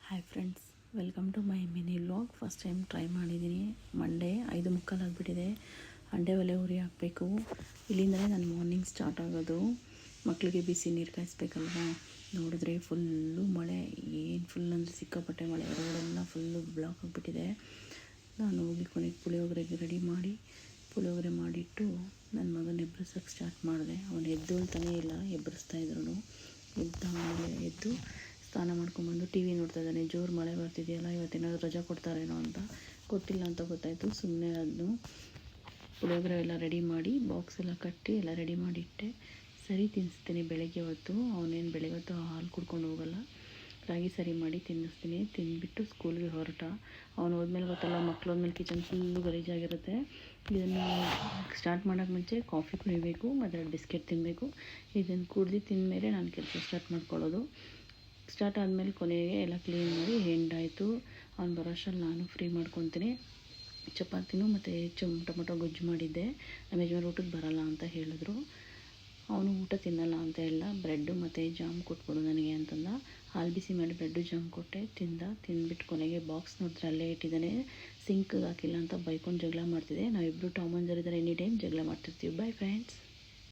Hi friends, welcome to my mini vlog. First time try ಮಾಡಿದ್ದೀನಿ. Monday 5:45 ಆಗಿಬಿಟ್ಟಿದೆ. ಅಂಡೆ ಒಲೆ ಉರಿ ಹಾಕಬೇಕು. ಇಲ್ಲಿಂದಲೇ ನಾನು ಮಾರ್ನಿಂಗ್ ಸ್ಟಾರ್ಟ್ ಆಗೋದು. ಮಕ್ಕಳಿಗೆ ಬಿಸಿ ನೀರು ಕಾಯಿಸ್ಬೇಕಲ್ವಾ. ನೋಡಿದ್ರೆ ಫುಲ್ಲು ಮಳೆ, ಏನು ಫುಲ್ ಅಂದರೆ ಸಿಕ್ಕಾಪಟ್ಟೆ ಮಳೆ. ರೋಡೆಲ್ಲ ಫುಲ್ಲು ಬ್ಲಾಕ್ ಆಗಿಬಿಟ್ಟಿದೆ. ನಾನು ಹೋಗಿ ಕೊನೆಗೆ ಪುಳಿಯೋಗರೆಗೆ ರೆಡಿ ಮಾಡಿ ಪುಳಿಯೋಗರೆ ಮಾಡಿಟ್ಟು ನನ್ನ ಮಗನ ಎಬ್ಬರಿಸೋಕ್ಕೆ ಸ್ಟಾರ್ಟ್ ಮಾಡಿದೆ. ಅವನು ಎದ್ದೇಳ್ತಾನೇ ಇಲ್ಲ, ಎಬ್ಬರಿಸ್ತಾಯಿದ್ರು. ಎದ್ದು ಸ್ನಾನ ಮಾಡ್ಕೊಂಬಂದು ಟಿ ವಿ ನೋಡ್ತಾ ಇದ್ದಾನೆ. ಜೋರು ಮಳೆ ಬರ್ತಿದೆಯಲ್ಲ, ಇವತ್ತೇನಾದ್ರು ರಜಾ ಕೊಡ್ತಾರೇನೋ ಅಂತ. ಕೊಟ್ಟಿಲ್ಲ ಅಂತ ಗೊತ್ತಾಯಿತು. ಸುಮ್ಮನೆ ಅದನ್ನು ಪುಳಿಯೋಗರೆ ಎಲ್ಲ ರೆಡಿ ಮಾಡಿ ಬಾಕ್ಸ್ ಎಲ್ಲ ಕಟ್ಟಿ ಎಲ್ಲ ರೆಡಿ ಮಾಡಿಟ್ಟೆ. ಸರಿ ತಿನ್ನಿಸ್ತೀನಿ ಬೆಳಗ್ಗೆ ಹೊತ್ತು. ಅವನೇನು ಬೆಳಗ್ಗೆ ಹೊತ್ತು ಹಾಲು ಕುಡ್ಕೊಂಡು ಹೋಗಲ್ಲ. ರಾಗಿ ಸರಿ ಮಾಡಿ ತಿನ್ನಿಸ್ತೀನಿ. ತಿಂದುಬಿಟ್ಟು ಸ್ಕೂಲ್ಗೆ ಹೊರಟ. ಅವನು ಹೋದ್ಮೇಲೆ ಗೊತ್ತಲ್ಲ, ಮಕ್ಳು ಹೋದ್ಮೇಲೆ ಕಿಚನ್ ಫುಲ್ಲು ಗಲೀಜಾಗಿರುತ್ತೆ. ಇದನ್ನು ಸ್ಟಾರ್ಟ್ ಮಾಡೋಕ್ಕೆ ಮುಂಚೆ ಕಾಫಿ ಕುಡಿಬೇಕು ಮತ್ತು ಬಿಸ್ಕೆಟ್ ತಿನ್ನಬೇಕು. ಇದನ್ನು ಕುಡ್ದು ತಿಂದಮೇಲೆ ನಾನು ಕೆಲಸ ಸ್ಟಾರ್ಟ್ ಮಾಡ್ಕೊಳ್ಳೋದು. ಸ್ಟಾರ್ಟ್ ಆದಮೇಲೆ ಕೊನೆಗೆ ಎಲ್ಲ ಕ್ಲೀನ್ ಮಾಡಿ ಎಂಡಾಯಿತು. ಅವ್ನು ಬರೋ ಅಷ್ಟರಲ್ಲಿ ನಾನು ಫ್ರೀ ಮಾಡ್ಕೊತೀನಿ. ಚಪಾತಿನೂ ಮತ್ತು ಟೊಮೊಟೊ ಗೊಜ್ಜು ಮಾಡಿದ್ದೆ. ನಮ್ಮ ಯಜಮಾನ್ರು ಊಟಕ್ಕೆ ಬರೋಲ್ಲ ಅಂತ ಹೇಳಿದ್ರು. ಅವನು ಊಟ ತಿನ್ನಲ್ಲ ಅಂತ ಎಲ್ಲ ಬ್ರೆಡ್ಡು ಮತ್ತು ಜಾಮ್ ಕೊಟ್ಬಿಡು ನನಗೆ ಅಂತಂದ. ಹಾಲು ಬಿಸಿ ಮಾಡಿ ಬ್ರೆಡ್ಡು ಜಾಮ್ ಕೊಟ್ಟೆ. ತಿಂದ್ಬಿಟ್ಟು ಕೊನೆಗೆ ಬಾಕ್ಸ್ ನೋಡಿದ್ರೆ ಅಲ್ಲೇ ಇಟ್ಟಿದ್ದಾನೆ. ಸಿಂಕ್ಗೆ ಹಾಕಿಲ್ಲ ಅಂತ ಬೈಕೊಂಡು ಜಗಳ ಮಾಡ್ತಿದ್ದೆ. ನಾವಿಬ್ಬರು ಟಾಮ್ ಆ್ಯಂಡ್ ಜೆರಿ ಥರ ಎನಿ ಟೈಮ್ ಜಗಳ ಮಾಡ್ತಿರ್ತೀವಿ. By friends.